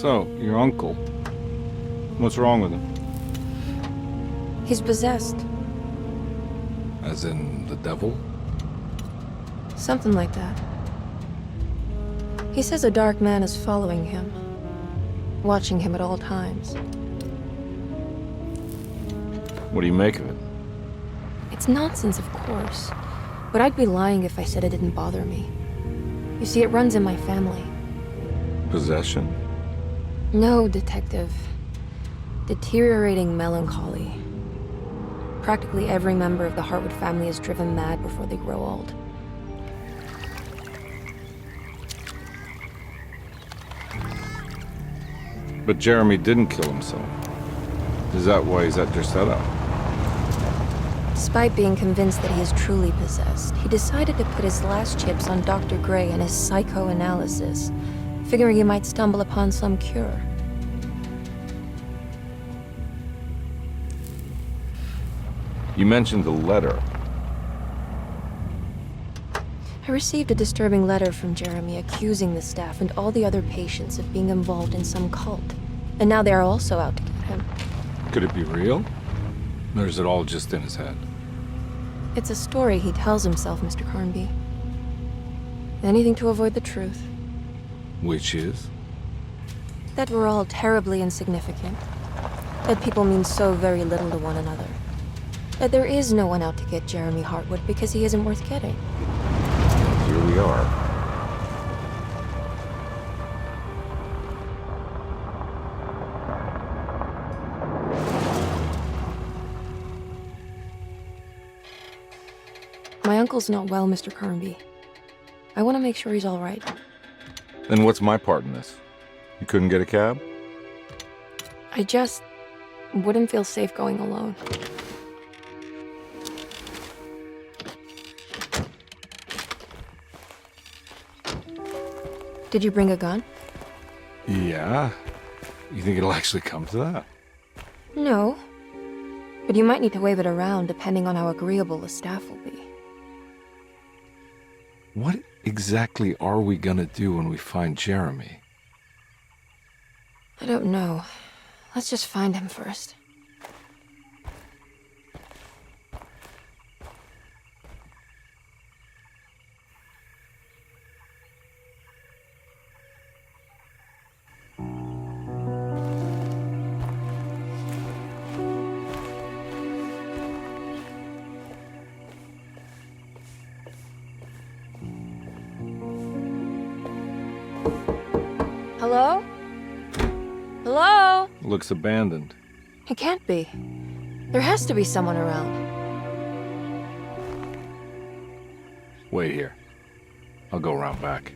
So, your uncle. What's wrong with him? He's possessed. As in the devil? Something like that. He says a dark man is following him, watching him at all times. What do you make of it? It's nonsense, of course. But I'd be lying if I said it didn't bother me. You see, it runs in my family. Possession? No, Detective. Deteriorating melancholy. Practically every member of the Hartwood family is driven mad before they grow old. But Jeremy didn't kill himself. Is that why he's at your setup? Despite being convinced that he is truly possessed, he decided to put his last chips on Dr. Gray and his psychoanalysis, figuring he might stumble upon some cure. You mentioned the letter. I received a disturbing letter from Jeremy accusing the staff and all the other patients of being involved in some cult. And now they are also out to get him. Could it be real? Or is it all just in his head? It's a story he tells himself, Mr. Carnby. Anything to avoid the truth. Which is? That we're all terribly insignificant. That people mean so very little to one another. That there is no one out to get Jeremy Hartwood because he isn't worth getting. Here we are. My uncle's not well, Mr. Carnby. I want to make sure he's all right. Then what's my part in this? You couldn't get a cab? I just wouldn't feel safe going alone. Did you bring a gun? Yeah. You think it'll actually come to that? No. But you might need to wave it around depending on how agreeable the staff will be. What exactly are we gonna do when we find Jeremy? I don't know. Let's just find him first. Hello? Hello? Looks abandoned. It can't be. There has to be someone around. Wait here. I'll go around back.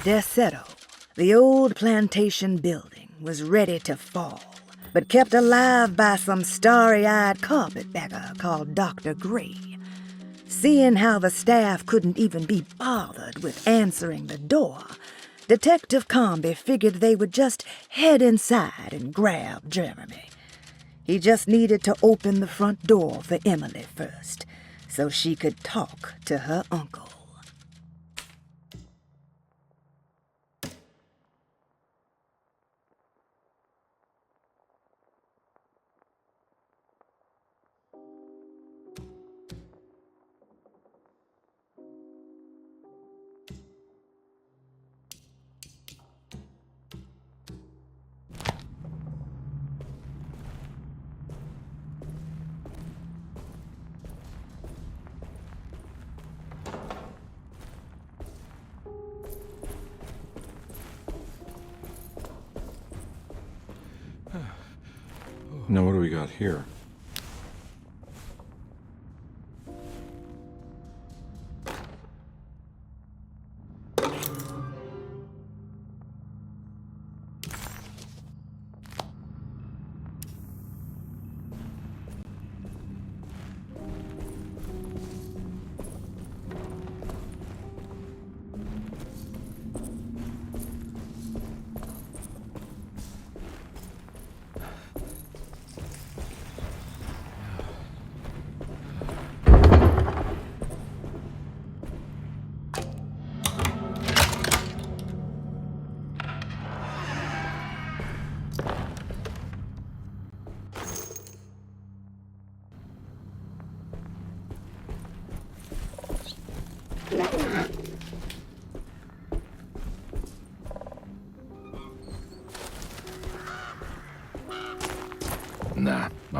Deseto, the old plantation building, was ready to fall, but kept alive by some starry-eyed carpetbagger called Dr. Gray. Seeing how the staff couldn't even be bothered with answering the door, Detective Carnby figured they would just head inside and grab Jeremy. He just needed to open the front door for Emily first, so she could talk to her uncle. Now what do we got here?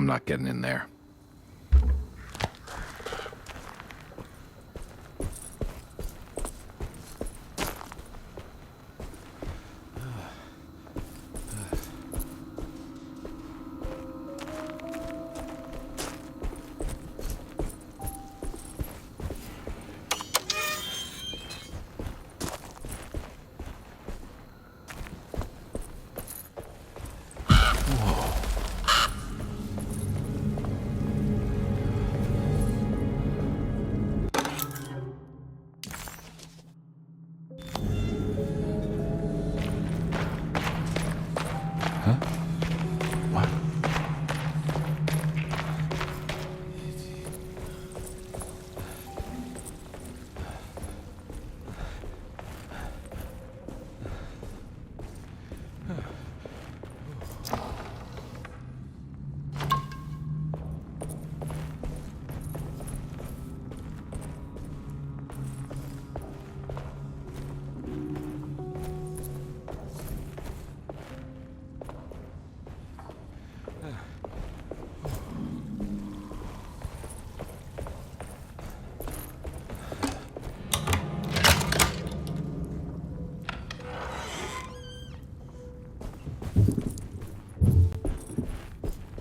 I'm not getting in there. What?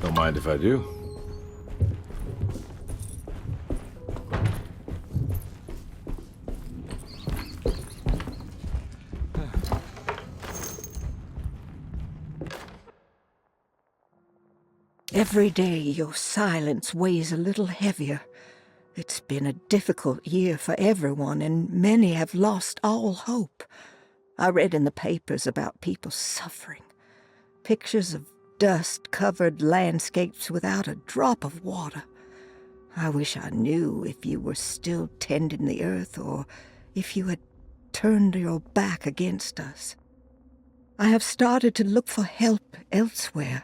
Don't mind if I do. Every day your silence weighs a little heavier. It's been a difficult year for everyone, and many have lost all hope. I read in the papers about people suffering. Pictures of dust-covered landscapes without a drop of water. I wish I knew if you were still tending the earth or if you had turned your back against us. I have started to look for help elsewhere.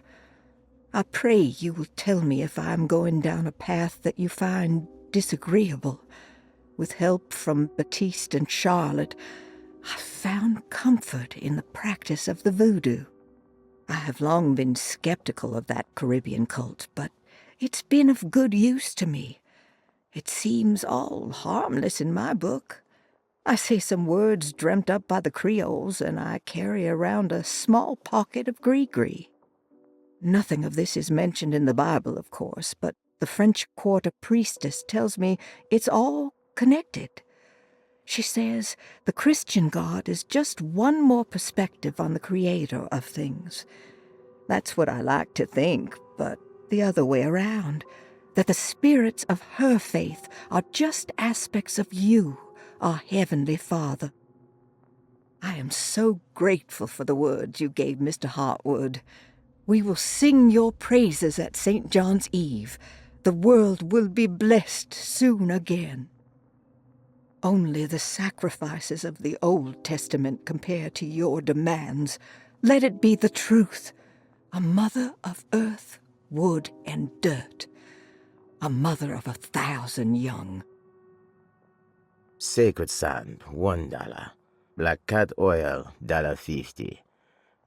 I pray you will tell me if I am going down a path that you find disagreeable. With help from Baptiste and Charlotte, I found comfort in the practice of the voodoo. I have long been skeptical of that Caribbean cult, but it's been of good use to me. It seems all harmless in my book. I say some words dreamt up by the Creoles, and I carry around a small pocket of gree-gree. Nothing of this is mentioned in the Bible, of course, but the French Quarter priestess tells me it's all connected. She says the Christian God is just one more perspective on the creator of things. That's what I like to think, but the other way around, that the spirits of her faith are just aspects of you, our Heavenly Father. I am so grateful for the words you gave Mr. Hartwood. We will sing your praises at St. John's Eve. The world will be blessed soon again. Only the sacrifices of the Old Testament compare to your demands. Let it be the truth. A mother of earth, wood, and dirt. A mother of 1,000 young. Sacred sand, $1. Black cat oil, $1.50.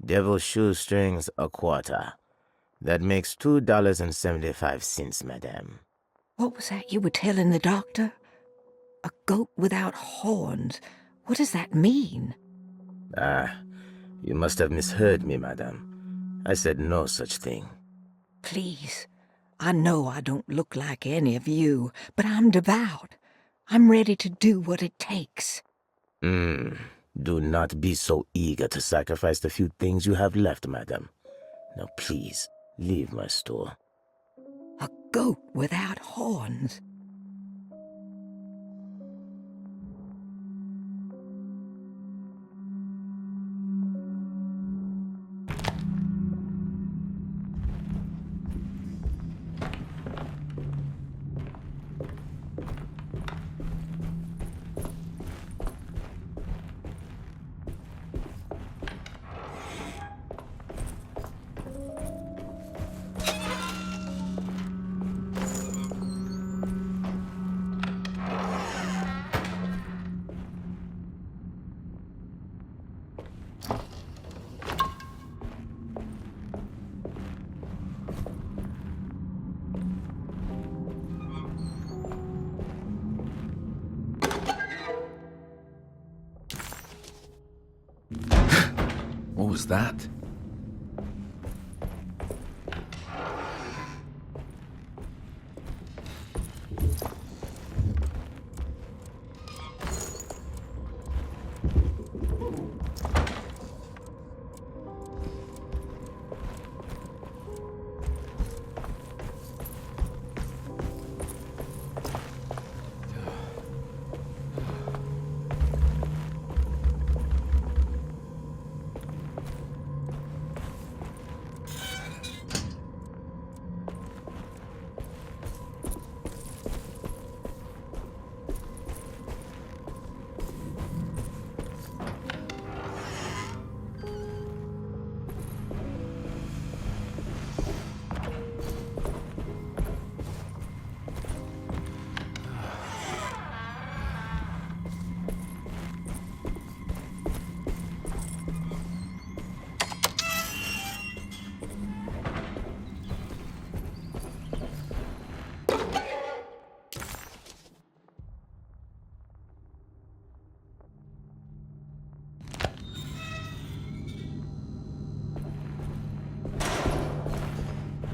Devil shoestrings, a quarter. That makes $2.75, madame. What was that you were telling the doctor? A goat without horns. What does that mean? Ah, you must have misheard me, madame. I said no such thing. Please, I know I don't look like any of you, but I'm devout. I'm ready to do what it takes. Do not be so eager to sacrifice the few things you have left, madam. Now please, leave my store. A goat without horns. was that?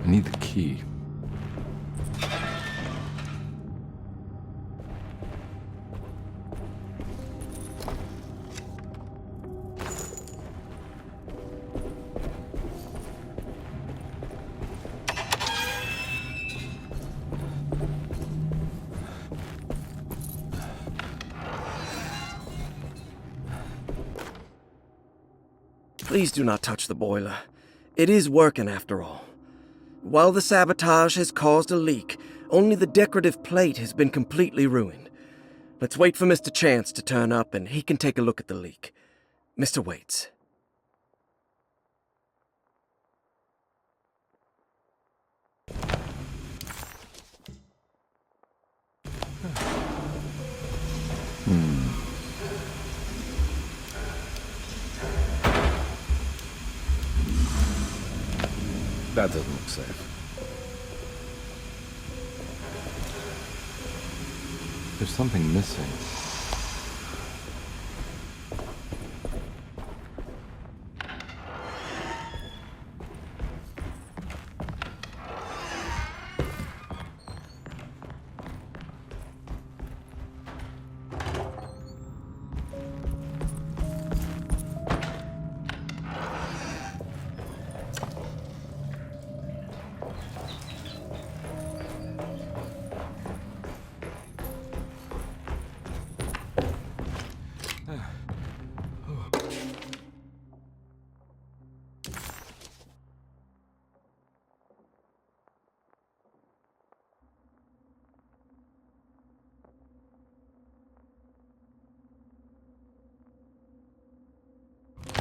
I need the key. Please do not touch the boiler. It is working after all. While the sabotage has caused a leak, only the decorative plate has been completely ruined. Let's wait for Mr. Chance to turn up and he can take a look at the leak. Mr. Waits. That doesn't look safe. There's something missing.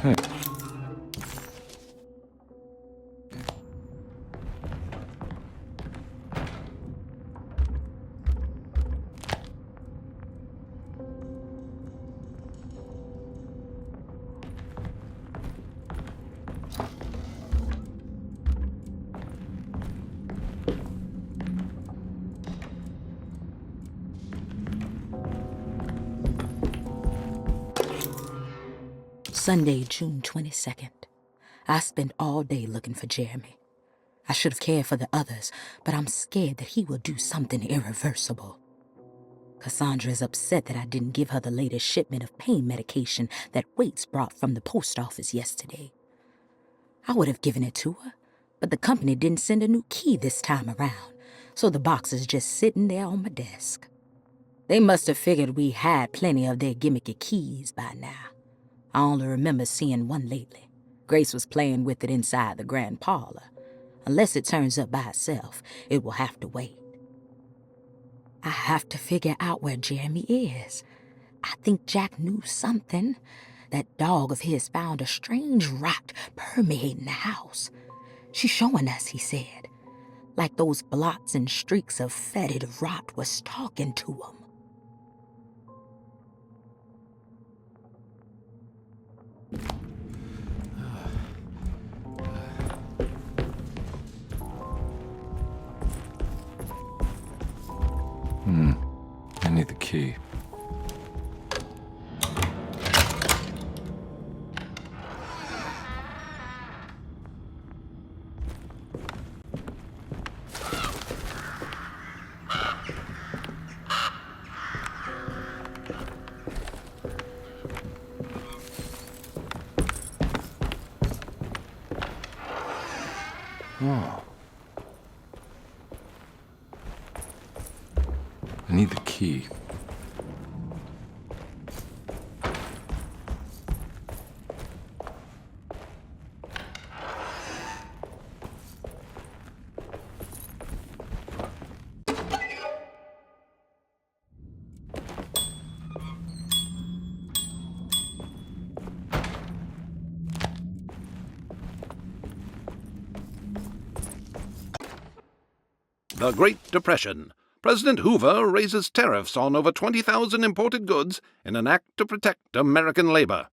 Hey. Sunday, June 22nd. I spent all day looking for Jeremy. I should have cared for the others, but I'm scared that he will do something irreversible. Cassandra is upset that I didn't give her the latest shipment of pain medication that Waits brought from the post office yesterday. I would have given it to her, but the company didn't send a new key this time around, so the box is just sitting there on my desk. They must have figured we had plenty of their gimmicky keys by now. I only remember seeing one lately. Grace was playing with it inside the grand parlor. Unless it turns up by itself, it will have to wait. I have to figure out where Jeremy is. I think Jack knew something. That dog of his found a strange rot permeating the house. She's showing us, he said. Like those blots and streaks of fetid rot was talking to him. I need the key. Oh. I need the key. The Great Depression. President Hoover raises tariffs on over 20,000 imported goods in an act to protect American labor.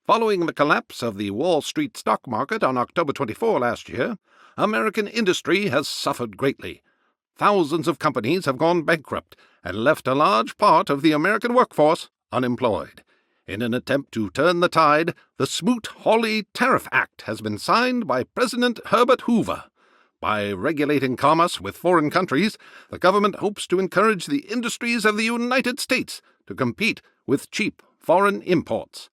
Following the collapse of the Wall Street stock market on October 24 last year, American industry has suffered greatly. Thousands of companies have gone bankrupt and left a large part of the American workforce unemployed. In an attempt to turn the tide, the Smoot-Hawley Tariff Act has been signed by President Herbert Hoover. By regulating commerce with foreign countries, the government hopes to encourage the industries of the United States to compete with cheap foreign imports.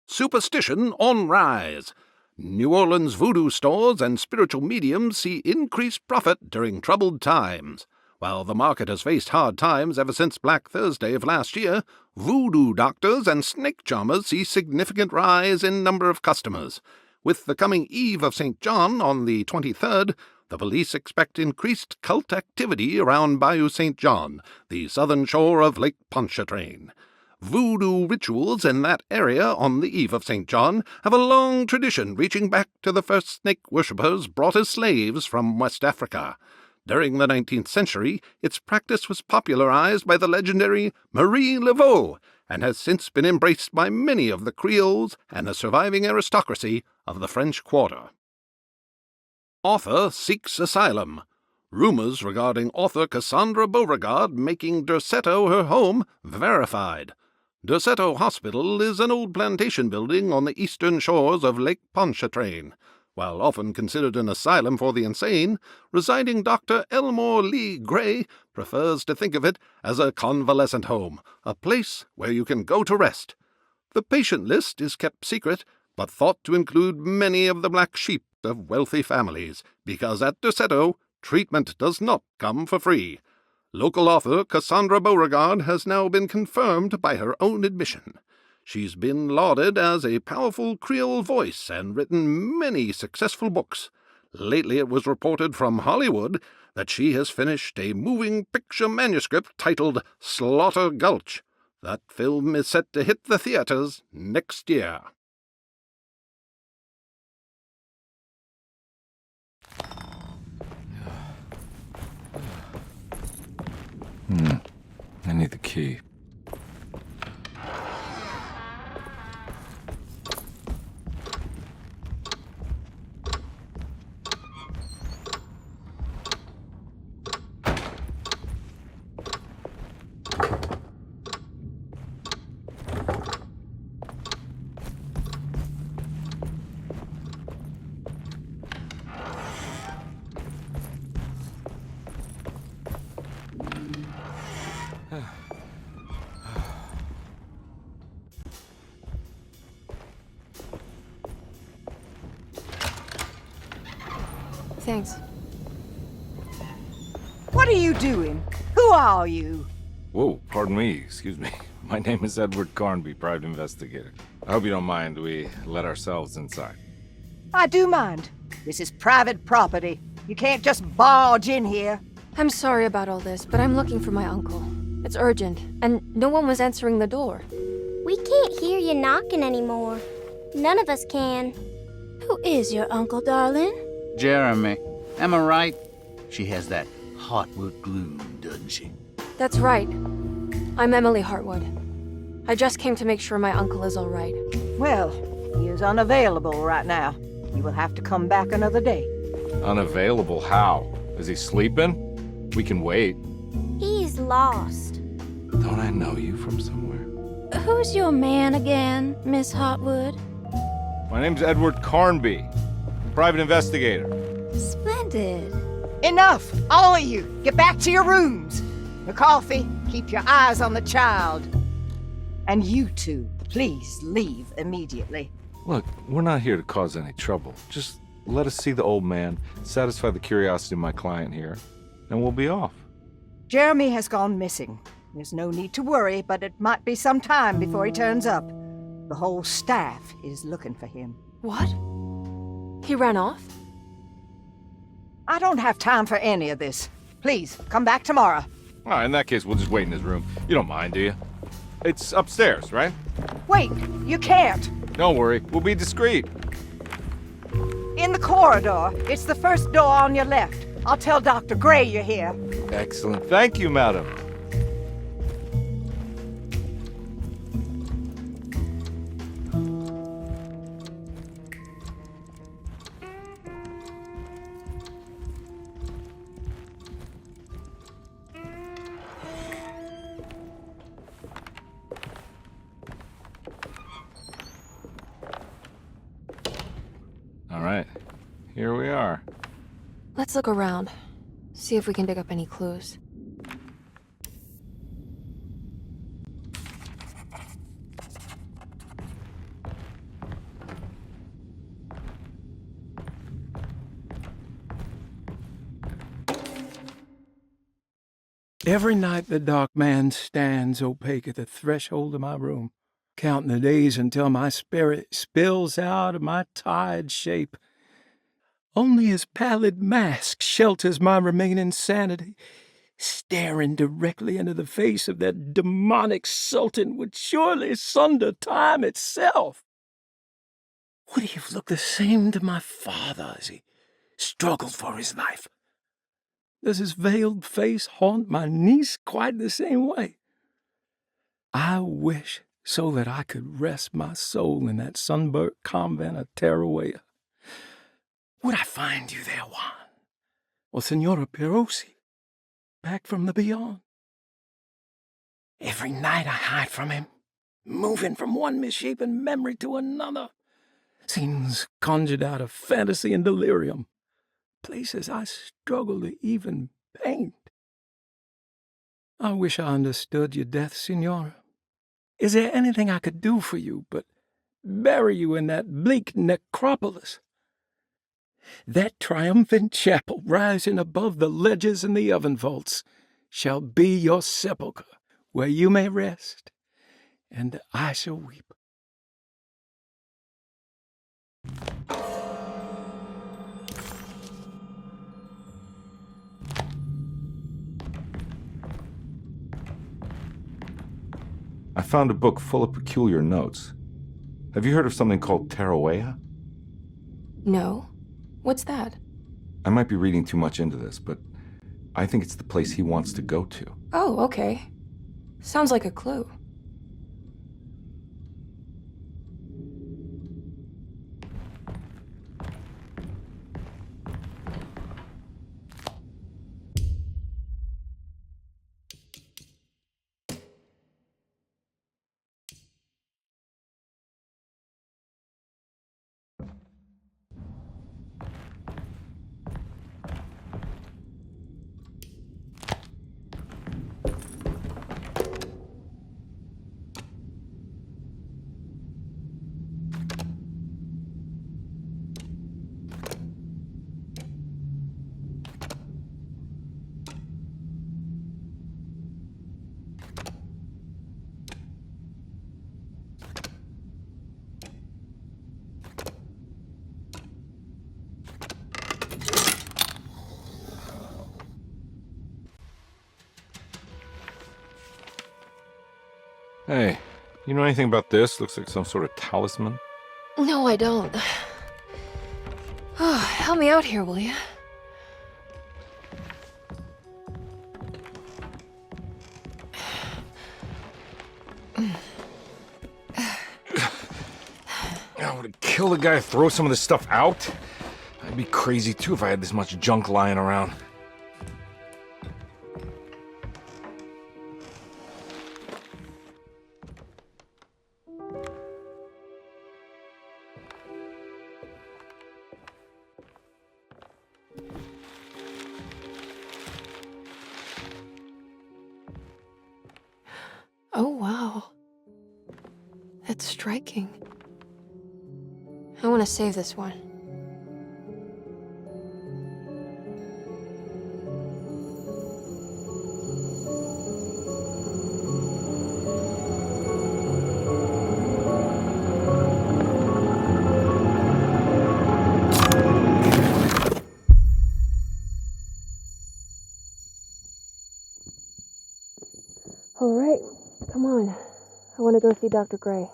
Superstition on rise. New Orleans voodoo stores and spiritual mediums see increased profit during troubled times. While the market has faced hard times ever since Black Thursday of last year, voodoo doctors and snake charmers see significant rise in number of customers. With the coming Eve of St. John on the 23rd, the police expect increased cult activity around Bayou St. John, the southern shore of Lake Pontchartrain. Voodoo rituals in that area on the Eve of St. John have a long tradition reaching back to the first snake worshippers brought as slaves from West Africa. During the 19th century, its practice was popularized by the legendary Marie Laveau, and has since been embraced by many of the Creoles and the surviving aristocracy of the French Quarter. Author seeks asylum. Rumors regarding author Cassandra Beauregard making Derceto her home verified. Derceto Hospital is an old plantation building on the eastern shores of Lake Pontchartrain. While often considered an asylum for the insane, residing Dr. Elmore Lee Gray prefers to think of it as a convalescent home, a place where you can go to rest. The patient list is kept secret, but thought to include many of the black sheep of wealthy families, because at Derceto, treatment does not come for free. Local author Cassandra Beauregard has now been confirmed by her own admission. She's been lauded as a powerful Creole voice and written many successful books. Lately it was reported from Hollywood that she has finished a moving picture manuscript titled Slaughter Gulch. That film is set to hit the theaters next year. I need the key. Thanks. What are you doing? Who are you? Whoa, pardon me, excuse me. My name is Edward Carnby, private investigator. I hope you don't mind we let ourselves inside. I do mind. This is private property. You can't just barge in here. I'm sorry about all this, but I'm looking for my uncle. It's urgent, and no one was answering the door. We can't hear you knocking anymore. None of us can. Who is your uncle, darling? Jeremy. Am I right? She has that Hartwood gloom, doesn't she? That's right. I'm Emily Hartwood. I just came to make sure my uncle is all right. Well, he is unavailable right now. You will have to come back another day. Unavailable how? Is he sleeping? We can wait. He's lost. Don't I know you from somewhere? Who's your man again, Miss Hartwood? My name's Edward Carnby, private investigator. Splendid. Enough! All of you! Get back to your rooms! The coffee, Keep your eyes on the child. And you two, please leave immediately. Look, we're not here to cause any trouble. Just let us see the old man, satisfy the curiosity of my client here, and we'll be off. Jeremy has gone missing. There's no need to worry, but it might be some time before he turns up. The whole staff is looking for him. What? He ran off? I don't have time for any of this. Please, come back tomorrow. All right, in that case, we'll just wait in his room. You don't mind, do you? It's upstairs, right? Wait, you can't. Don't worry, we'll be discreet. In the corridor. It's the first door on your left. I'll tell Dr. Gray you're here. Excellent. Thank you, madam. All right, here we are. Let's look around. See if we can dig up any clues. Every night the dark man stands opaque at the threshold of my room, counting the days until my spirit spills out of my tired shape. Only his pallid mask shelters my remaining sanity. Staring directly into the face of that demonic sultan would surely sunder time itself. Would he have looked the same to my father as he struggled for his life? Does his veiled face haunt my niece quite the same way? I wish so that I could rest my soul in that sunburnt convent of Tarawea. Would I find you there, Juan? Or Senora Perosi, back from the beyond? Every night I hide from him, moving from one misshapen memory to another. Scenes conjured out of fantasy and delirium. Places I struggle to even paint. I wish I understood your death, Senora. Is there anything I could do for you but bury you in that bleak necropolis? That triumphant chapel rising above the ledges and the oven vaults shall be your sepulchre, where you may rest, and I shall weep. I found a book full of peculiar notes. Have you heard of something called Tarawea? No. What's that? I might be reading too much into this, but I think it's the place he wants to go to. Oh, okay. Sounds like a clue. Hey, you know anything about this? Looks like some sort of talisman. No, I don't. Oh, help me out here, will you? I would kill the guy, throw some of this stuff out. I'd be crazy too if I had this much junk lying around. Oh, wow. That's striking. I want to save this one. All right, come on. I want to go see Dr. Gray.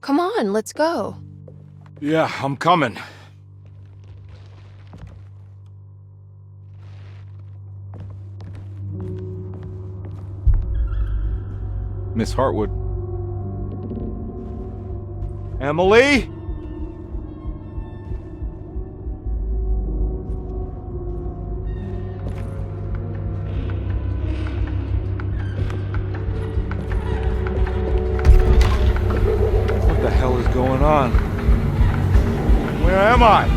Come on, let's go. Yeah, I'm coming. Miss Hartwood. Emily? What the hell is going on? Where am I?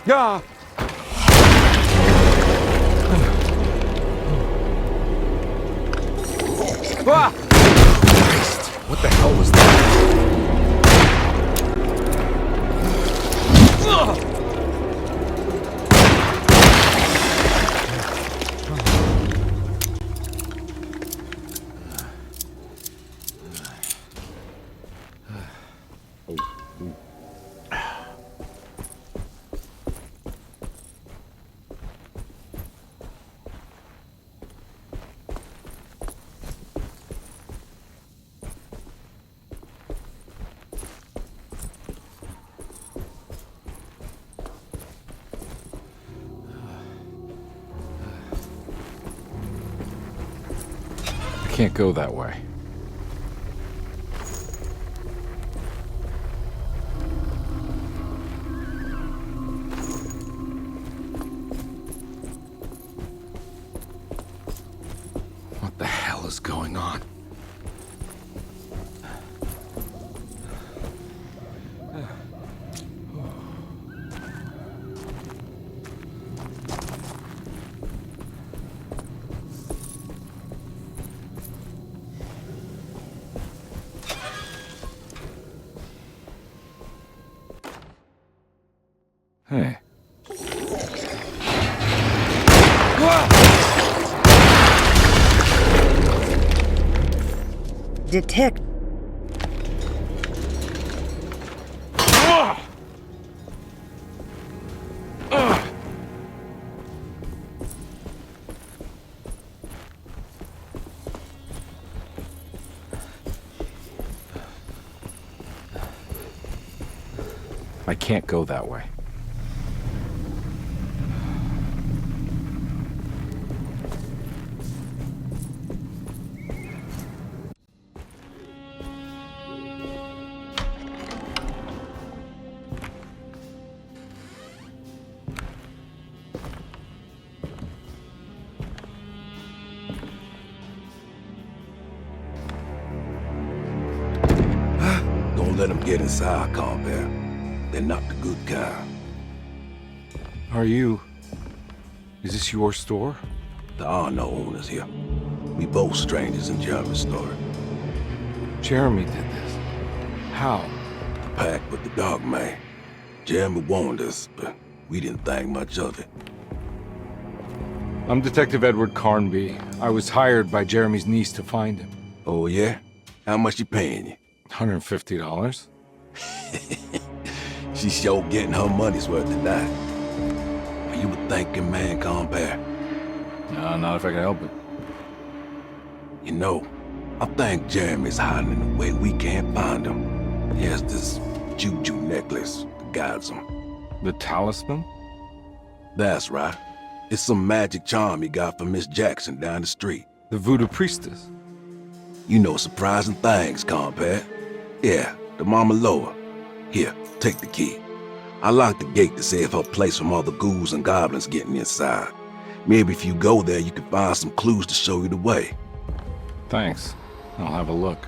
Yeah. Ah! Christ, what the hell was that? Can't go that way. What the hell is going on? Hey. Detect. I can't go that way. Don't let them get inside, Compare. They're not the good kind. Are you... Is this your store? There are no owners here. We both strangers in Jeremy's story. Jeremy did this. How? The pact with the dog man. Jeremy warned us, but we didn't think much of it. I'm Detective Edward Carnby. I was hired by Jeremy's niece to find him. Oh, yeah? How much she paying you? $150. She's sure getting her money's worth tonight. Are you a thinking man, Compare? No, not if I can help it. You know, I think Jeremy's hiding in a way we can't find him. He has this juju necklace that guides him. The talisman? That's right. It's some magic charm he got from Miss Jackson down the street. The voodoo priestess? You know surprising things, compadre. Yeah, the Mama Loa. Here, take the key. I locked the gate to save her place from all the ghouls and goblins getting inside. Maybe if you go there, you can find some clues to show you the way. Thanks. I'll have a look.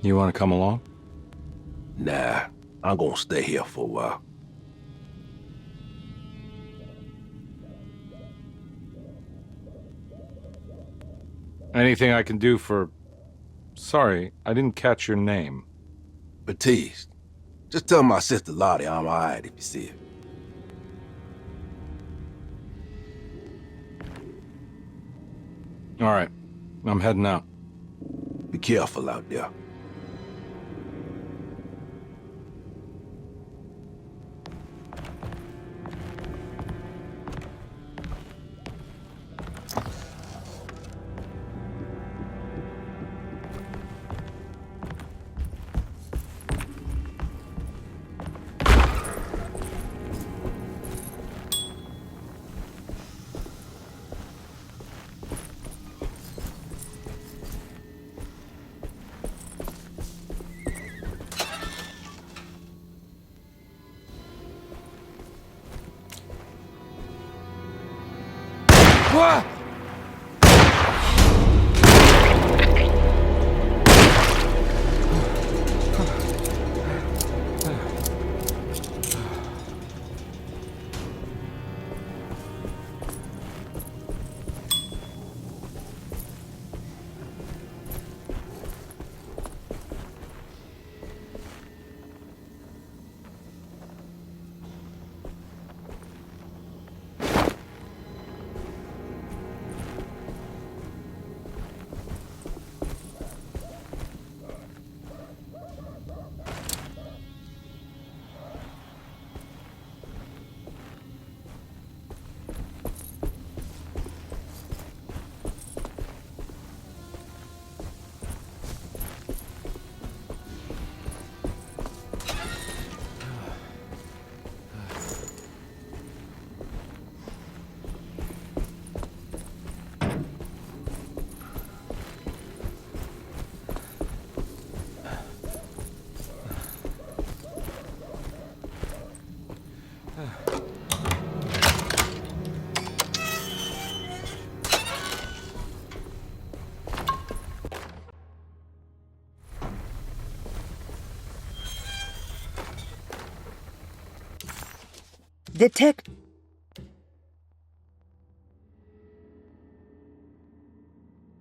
You want to come along? Nah, I'm gonna stay here for a while. Anything I can do for... Sorry, I didn't catch your name. Baptiste, just tell my sister Lottie I'm alright if you see her. All right, I'm heading out. Be careful out there. What?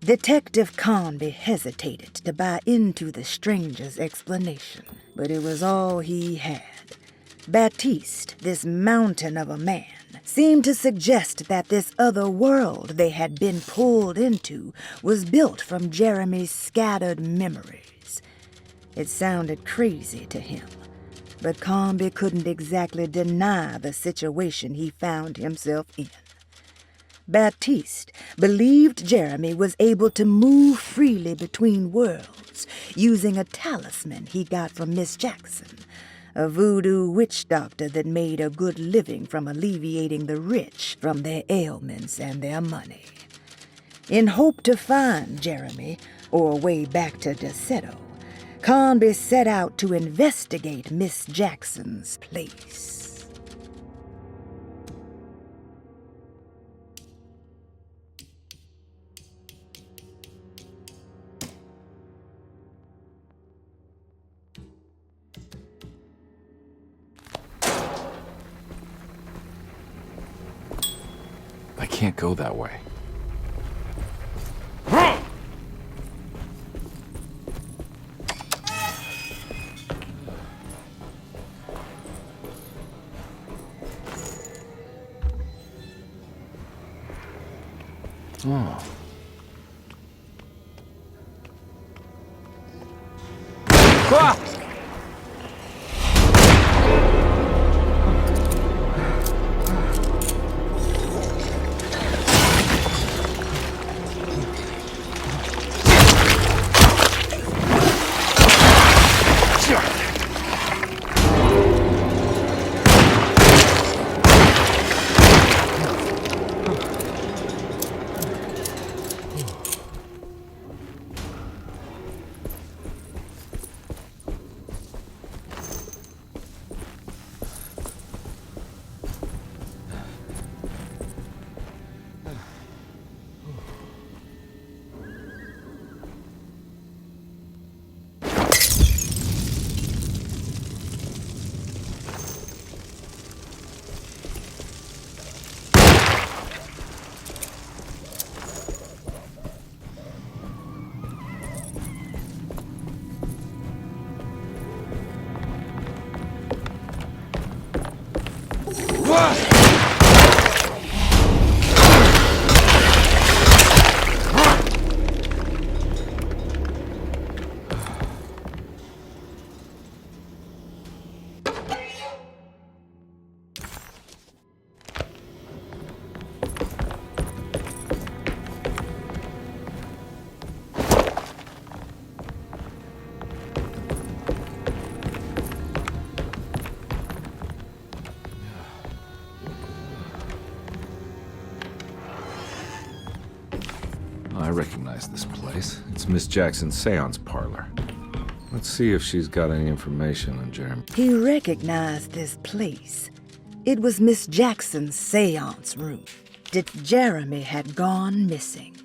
Detective Conby hesitated to buy into the stranger's explanation, but it was all he had. Baptiste, this mountain of a man, seemed to suggest that this other world they had been pulled into was built from Jeremy's scattered memories. It sounded crazy to him, but Conby couldn't exactly deny the situation he found himself in. Baptiste believed Jeremy was able to move freely between worlds using a talisman he got from Miss Jackson, a voodoo witch doctor that made a good living from alleviating the rich from their ailments and their money. In hope to find Jeremy, or a way back to Deseto, Conby set out to investigate Miss Jackson's place. can't go that way. Oh. Ah! I recognize this place. It's Miss Jackson's seance parlor. Let's see if she's got any information on Jeremy. He recognized this place. It was Miss Jackson's seance room. Jeremy had gone missing.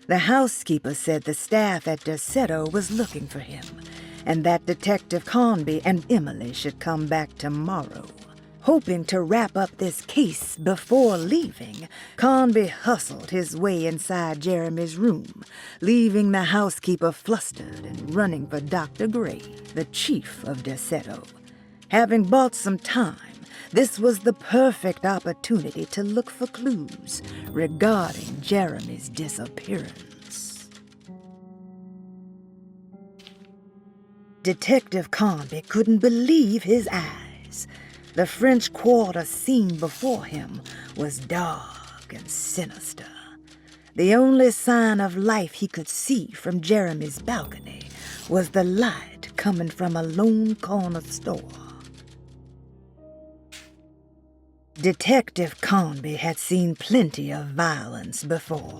The housekeeper said the staff at Derceto was looking for him, and that Detective Conby and Emily should come back tomorrow. Hoping to wrap up this case before leaving, Conby hustled his way inside Jeremy's room, leaving the housekeeper flustered and running for Dr. Gray, the chief of Derceto. Having bought some time, this was the perfect opportunity to look for clues regarding Jeremy's disappearance. Detective Conby couldn't believe his eyes. The French Quarter scene before him was dark and sinister. The only sign of life he could see from Jeremy's balcony was the light coming from a lone corner store. Detective Conby had seen plenty of violence before,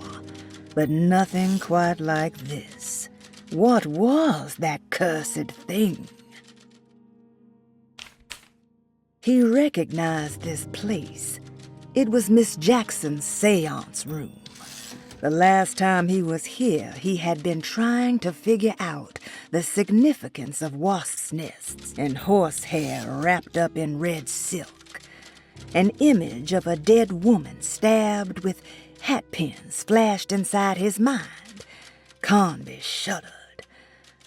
but nothing quite like this. What was that cursed thing? He recognized this place. It was Miss Jackson's seance room. The last time he was here, he had been trying to figure out the significance of wasps' nests and horsehair wrapped up in red silk. An image of a dead woman stabbed with hatpins flashed inside his mind. Conby shuddered.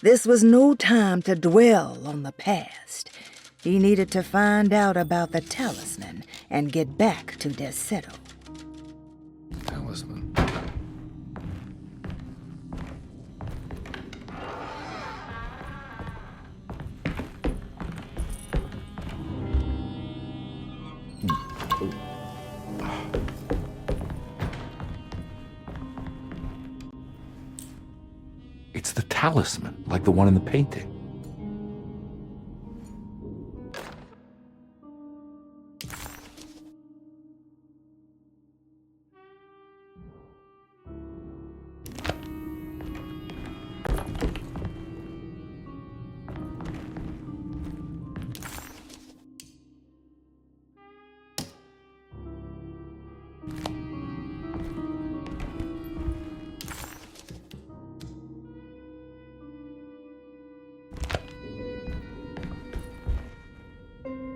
This was no time to dwell on the past. He needed to find out about the talisman and get back to Derceto. Talisman. It's the talisman, like the one in the painting.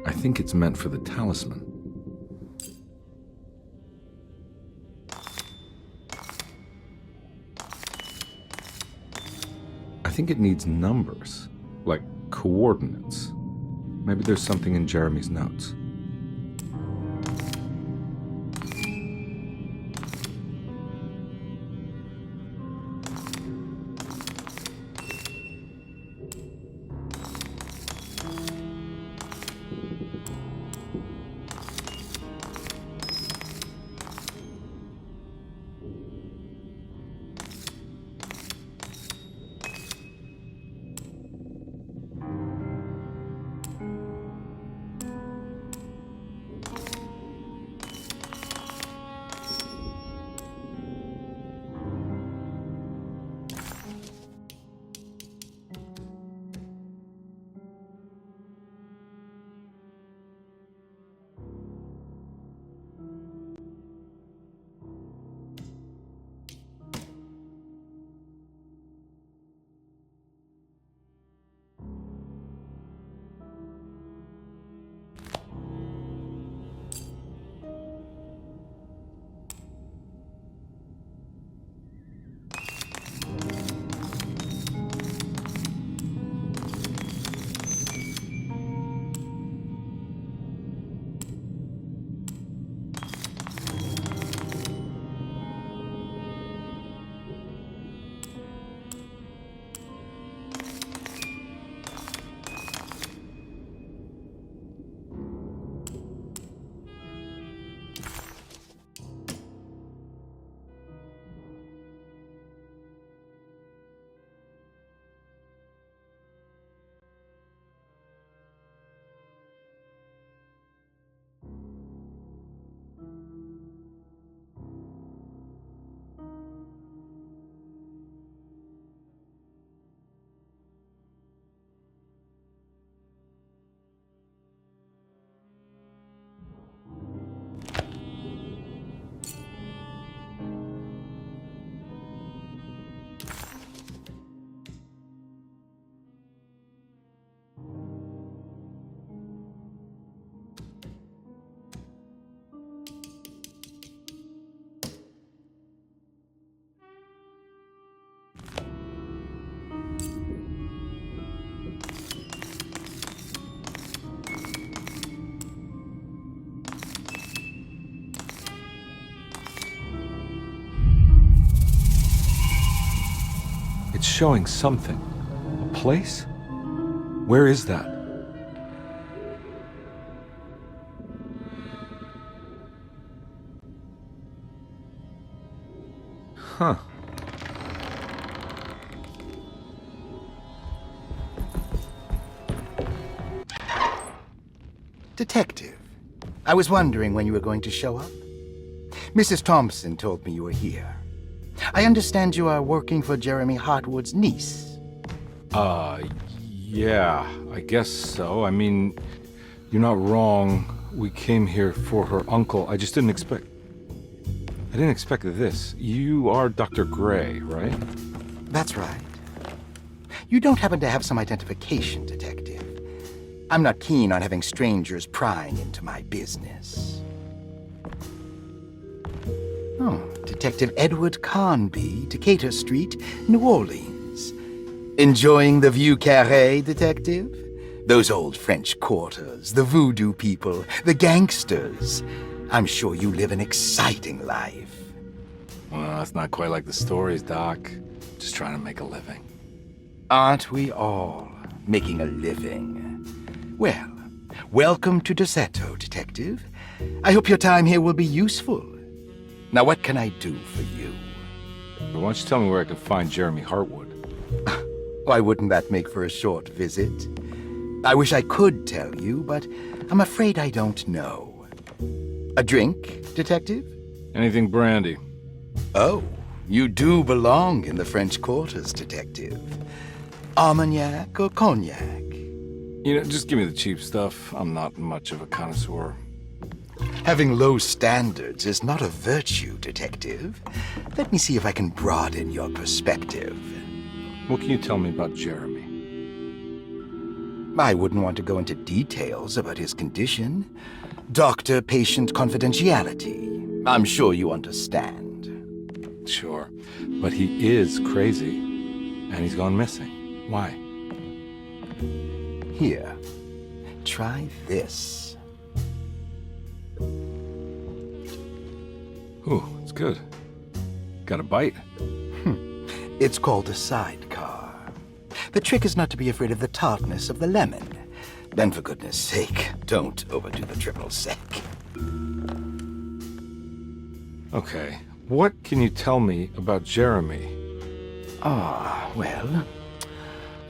I think it's meant for the talisman. think it needs numbers, like coordinates. Maybe there's something in Jeremy's notes. It's showing something. A place? Where is that? Huh. Detective, I was wondering when you were going to show up. Mrs. Thompson told me you were here. I understand you are working for Jeremy Hartwood's niece. Yeah, I guess so. I mean, you're not wrong. We came here for her uncle. I just didn't expect... I didn't expect this. You are Dr. Gray, right? That's right. You don't happen to have some identification, Detective. I'm not keen on having strangers prying into my business. Oh, Detective Edward Carnby, Decatur Street, New Orleans. Enjoying the Vieux Carré, Detective? Those old French quarters, the voodoo people, the gangsters. I'm sure you live an exciting life. Well, that's not quite like the stories, Doc. Just trying to make a living. Aren't we all making a living? Well, welcome to Deseto, Detective. I hope your time here will be useful. Now, what can I do for you? But why don't you tell me where I can find Jeremy Hartwood? Why wouldn't that make for a short visit? I wish I could tell you, but I'm afraid I don't know. A drink, Detective? Anything brandy. Oh, you do belong in the French quarters, Detective. Armagnac or cognac? You know, just give me the cheap stuff. I'm not much of a connoisseur. Having low standards is not a virtue, Detective. Let me see if I can broaden your perspective. What can you tell me about Jeremy? I wouldn't want to go into details about his condition. Doctor-patient confidentiality. I'm sure you understand. Sure, but he is crazy, and he's gone missing. Why? Here, try this. Ooh, it's good. Got a bite? It's called a sidecar. The trick is not to be afraid of the tartness of the lemon. And for goodness sake, don't overdo the triple sec. Okay, what can you tell me about Jeremy? Well,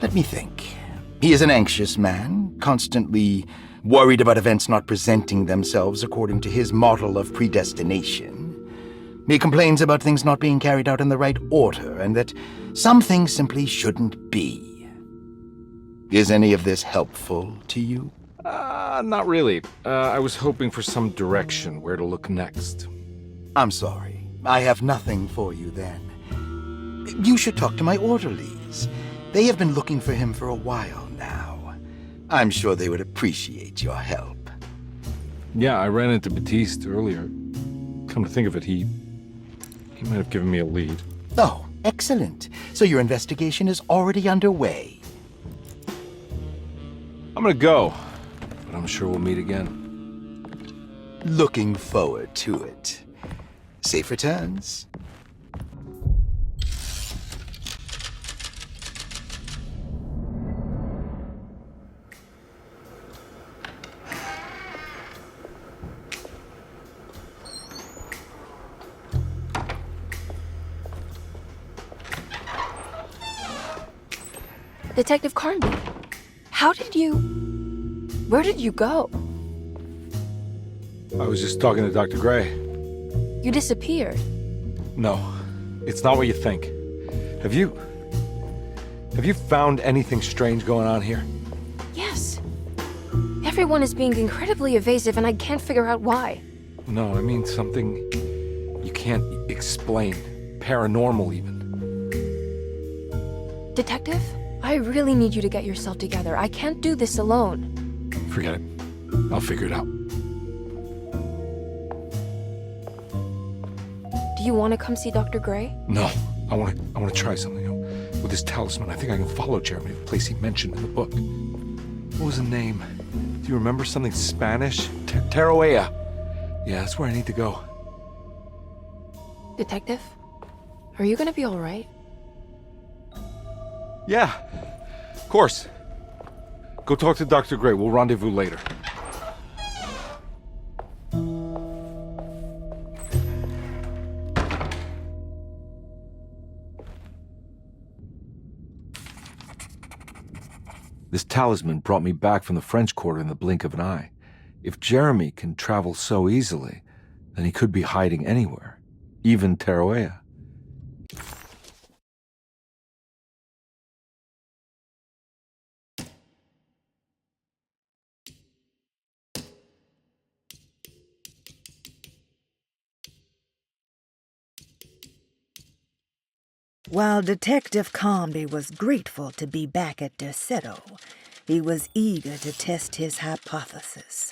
let me think. He is an anxious man, constantly worried about events not presenting themselves according to his model of predestination. He complains about things not being carried out in the right order, and that some things simply shouldn't be. Is any of this helpful to you? Not really. I was hoping for some direction where to look next. I'm sorry. I have nothing for you then. You should talk to my orderlies. They have been looking for him for a while now. I'm sure they would appreciate your help. Yeah, I ran into Batiste earlier. Come to think of it, he might have given me a lead. Oh, excellent. So your investigation is already underway. I'm gonna go, but I'm sure we'll meet again. Looking forward to it. Safe returns. Detective Carnby, where did you go? I was just talking to Dr. Gray. You disappeared. No, it's not what you think. Have you found anything strange going on here? Yes. Everyone is being incredibly evasive and I can't figure out why. No, I mean something you can't explain. Paranormal, even. Detective, I really need you to get yourself together. I can't do this alone. Forget it. I'll figure it out. Do you want to come see Dr. Gray? No, I want to try something. With this talisman, I think I can follow Jeremy to the place he mentioned in the book. What was the name? Do you remember something Spanish? Tarawea. Yeah, that's where I need to go. Detective, are you gonna be all right? Yeah, of course. Go talk to Dr. Gray. We'll rendezvous later. This talisman brought me back from the French Quarter in the blink of an eye. If Jeremy can travel so easily, then he could be hiding anywhere, even Tarawea. While Detective Carnby was grateful to be back at Derceto, he was eager to test his hypothesis.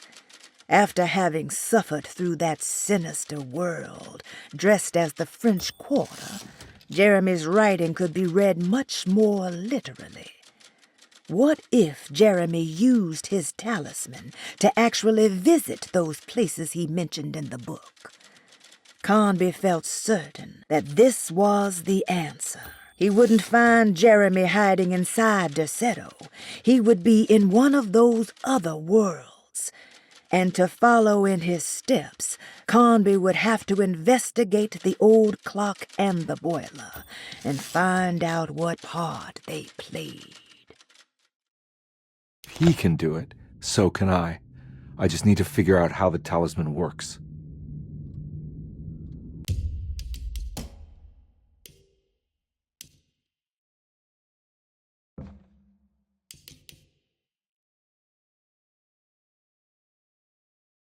After having suffered through that sinister world, dressed as the French Quarter, Jeremy's writing could be read much more literally. What if Jeremy used his talisman to actually visit those places he mentioned in the book? Carnby felt certain that this was the answer. He wouldn't find Jeremy hiding inside Derceto. He would be in one of those other worlds. And to follow in his steps, Carnby would have to investigate the old clock and the boiler and find out what part they played. If he can do it, so can I. I just need to figure out how the talisman works.